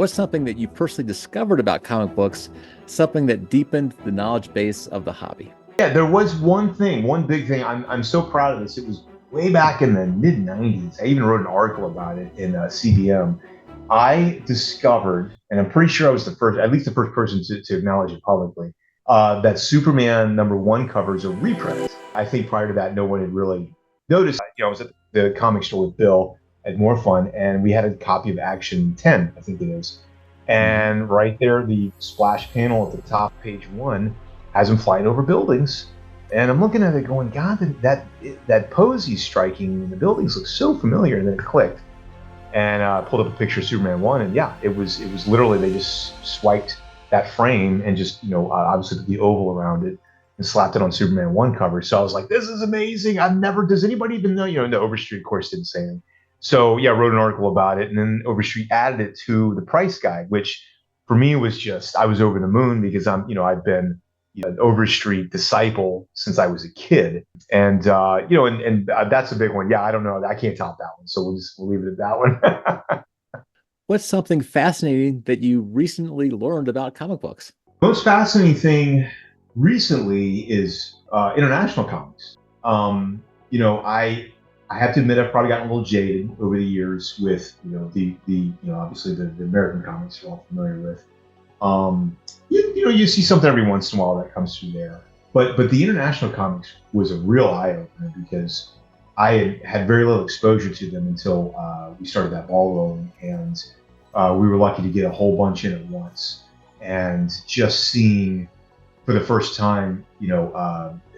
What's something that you personally discovered about comic books, something that deepened the knowledge base of the hobby? Yeah, there was one thing, one big thing. I'm so proud of this. It was way back in the mid '90s. I even wrote an article about it in CBM. I discovered, and I'm pretty sure I was the first, at least the first person to acknowledge it publicly, that Superman #1 cover is a reprint. I think prior to that, no one had really noticed. I was at the comic store with Bill at More Fun, and we had a copy of Action 10, I think it is. And right there, the splash panel at the top, page one, has him flying over buildings. And I'm looking at it going, God, that pose he's striking in the buildings looks so familiar. And then it clicked. And I pulled up a picture of Superman 1, and yeah, it was literally, they just swiped that frame and just, obviously put the oval around it and slapped it on Superman 1 cover. So I was like, this is amazing. Does anybody even know? And the Overstreet, of course, didn't say anything. So yeah, I wrote an article about it, and then Overstreet added it to the price guide, which for me was just, I was over the moon because I've been an Overstreet disciple since I was a kid, and that's a big one. Yeah, I don't know, I can't top that one, so we'll leave it at that one. What's something fascinating that you recently learned about comic books? Most fascinating thing recently is international comics. I have to admit I've probably gotten a little jaded over the years with obviously the American comics you're all familiar with. You see something every once in a while that comes through there, but the international comics was a real eye opener because I had very little exposure to them until we started that ball rolling, and we were lucky to get a whole bunch in at once, and just seeing for the first time,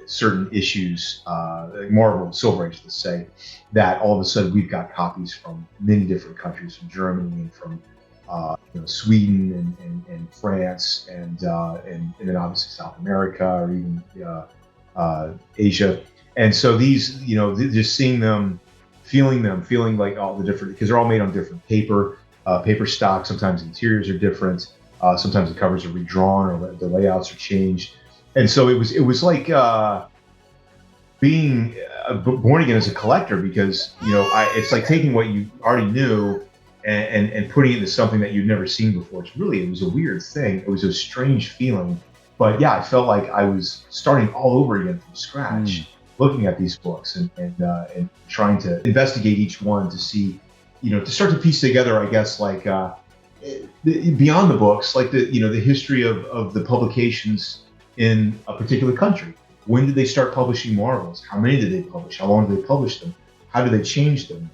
certain issues, like Marvel Silver Age, let's say, that all of a sudden we've got copies from many different countries, from Germany and from Sweden and France and then obviously South America or even Asia. And so these, just seeing them, feeling like all the different, because they're all made on different paper stock. Sometimes the interiors are different. Sometimes the covers are redrawn or the layouts are changed. And so it was like being born again as a collector, because it's like taking what you already knew and putting it into something that you'd never seen before. It was a weird thing. It was a strange feeling, but yeah, I felt like I was starting all over again from scratch, looking at these books and trying to investigate each one to see, to start to piece together, I guess, like beyond the books, like the history of the publications in a particular country. When did they start publishing Marvels? How many did they publish? How long did they publish them? How did they change them?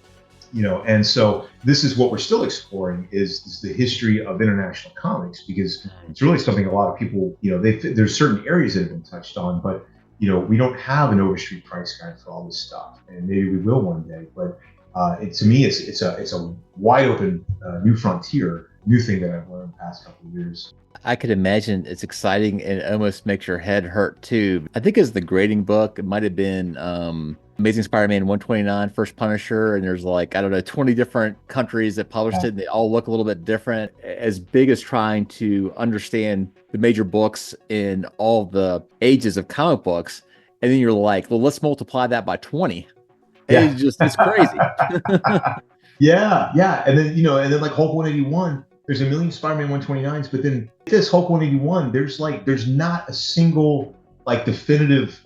And so this is what we're still exploring is the history of international comics, because it's really something a lot of people, there's certain areas that have been touched on, but we don't have an Overstreet price guide for all this stuff, and maybe we will one day. But to me, it's a wide open new frontier, new thing that I've learned the past couple of years. I could imagine it's exciting and it almost makes your head hurt too. I think as the grading book, it might have been Amazing Spider-Man 129, First Punisher, and there's 20 different countries that published it, and they all look a little bit different. As big as trying to understand the major books in all the ages of comic books, and then you're like, well, let's multiply that by 20. Yeah. It's crazy. Yeah. And then like Hulk 181, there's a million Spider-Man 129s, but then this Hulk 181, there's not a single definitive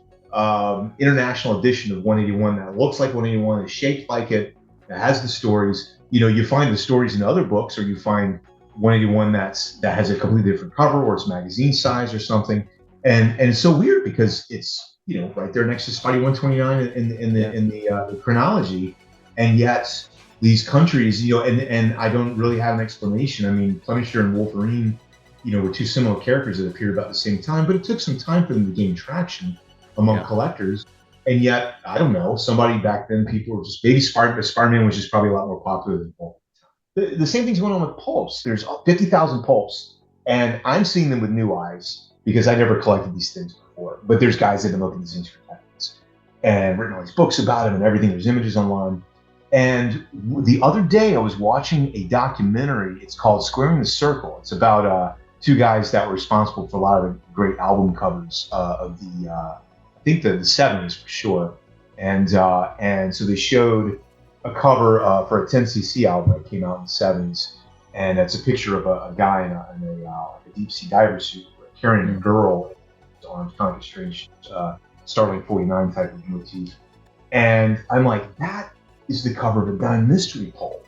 international edition of 181 that looks like 181, is shaped like it, that has the stories. You find the stories in other books, or you find 181 that has a completely different cover, or it's magazine size or something. And it's so weird because it's right there next to Spidey 129 in the chronology, and yet these countries, and I don't really have an explanation. I mean, Punisher and Wolverine, were two similar characters that appeared about the same time, but it took some time for them to gain traction among collectors. And yet, I don't know, somebody back then, people were just, maybe Spider-Man was just probably a lot more popular than Pulp. The same thing's going on with pulps. There's 50,000 pulps, and I'm seeing them with new eyes because I never collected these things before. But there's guys that have been looking at these things for decades and written all these books about them and everything. There's images online. And the other day I was watching a documentary. It's called Squaring the Circle. It's about two guys that were responsible for a lot of the great album covers of the, I think the 70s for sure. And so they showed a cover for a 10cc album that came out in the 70s. and it's a picture of a guy in a deep sea diver suit carrying a girl in his arms, kind of a strange Starling 49 type of motif. And I'm like, that is the cover of a dime mystery pulp.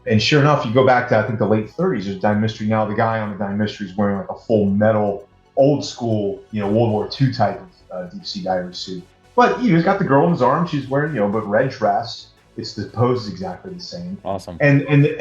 And sure enough, you go back to, I think, the late 30s, there's Dime Mystery. Now the guy on the Dime Mystery is wearing like a full metal, old school, World War II type of deep sea diver suit. But he's got the girl in his arms. She's wearing, but red dress. It's the pose is exactly the same. Awesome. And the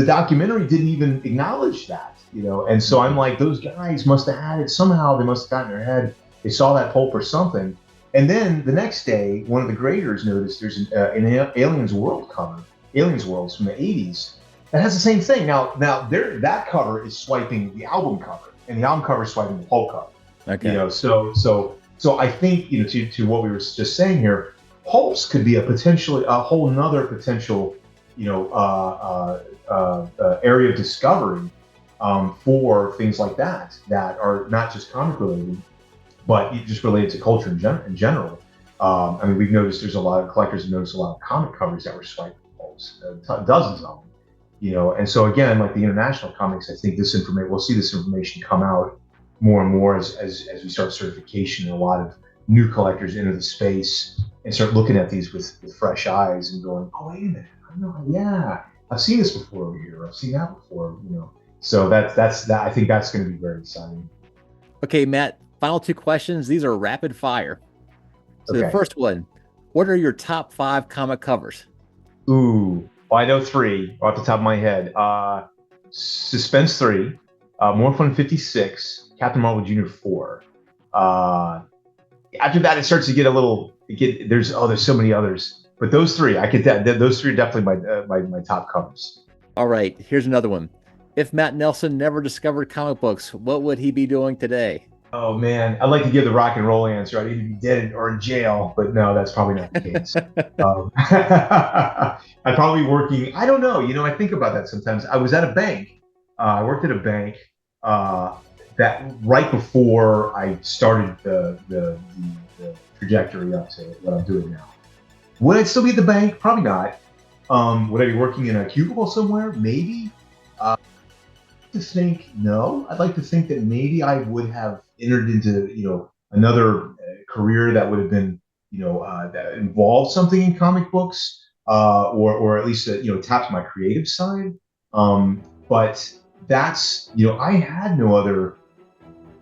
documentary didn't even acknowledge that, And so I'm like, those guys must have had it somehow. They must have gotten in their head. They saw that pulp or something. And then the next day, one of the graders noticed there's an Aliens World cover, Aliens Worlds from the 80s, that has the same thing. Now that cover is swiping the album cover, and the album cover is swiping the pulp cover. Okay. So I think, to what we were just saying here, pulps could be a whole nother potential, area of discovery for things like that are not just comic related, but just related to culture in general. I mean, we've noticed there's a lot of collectors have noticed a lot of comic covers that were swiped pulps, dozens of them, And so again, like the international comics, I think we'll see this information come out more and more as we start certification, and a lot of new collectors enter the space and start looking at these with fresh eyes and going, oh, wait a minute, I've seen this before over here. I've seen that before, So that's I think that's going to be very exciting. Okay, Matt, final two questions. These are rapid fire. So Okay. The first one, what are your top 5 comic covers? Ooh, well, I know 3 off the top of my head. Suspense 3, More Fun 56, Captain Marvel Jr. 4. After that, it starts to get a little. There's so many others, but those 3, those 3 are definitely my top covers. All right, here's another one. If Matt Nelson never discovered comic books, what would he be doing today? Oh man, I'd like to give the rock and roll answer. I'd either be dead or in jail, but no, that's probably not the case. I'd probably be working. I don't know. I think about that sometimes. I was at a bank. I worked at a bank that right before I started the trajectory up to what I'm doing now. Would I still be at the bank? Probably not. Would I be working in a cubicle somewhere? Maybe. To think no. I'd like to think that maybe I would have entered into another career that would have been that involved something in comic books, or at least tapped my creative side. But that's I had no other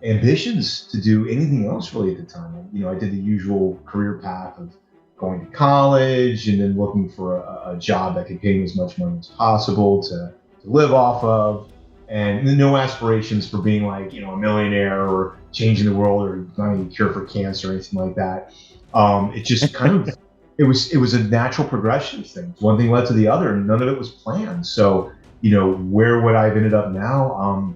ambitions to do anything else really at the time. I did the usual career path of going to college and then looking for a job that could pay me as much money as possible to live off of. And no aspirations for being like, a millionaire or changing the world or finding a cure for cancer or anything like that. It just kind of, it was a natural progression of things. One thing led to the other, and none of it was planned. So, where would I have ended up now?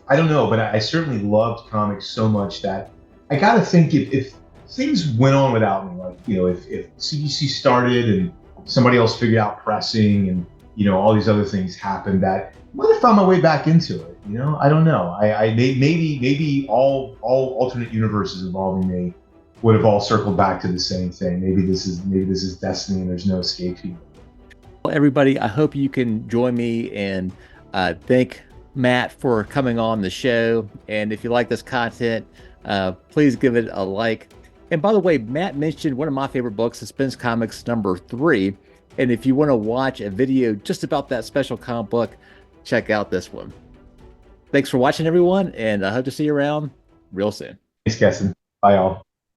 I don't know, but I certainly loved comics so much that I got to think if things went on without me, like, if CGC started and somebody else figured out pressing and, all these other things happened, that might have found my way back into it. I don't know. I maybe all alternate universes involving me would have all circled back to the same thing. Maybe this is destiny and there's no escape here. Well, everybody, I hope you can join me and thank Matt for coming on the show. And if you like this content, please give it a like. And by the way, Matt mentioned one of my favorite books, Suspense Comics #3. And if you want to watch a video just about that special comic book, check out this one. Thanks for watching, everyone, and I hope to see you around real soon. Thanks, Keston. Bye, all.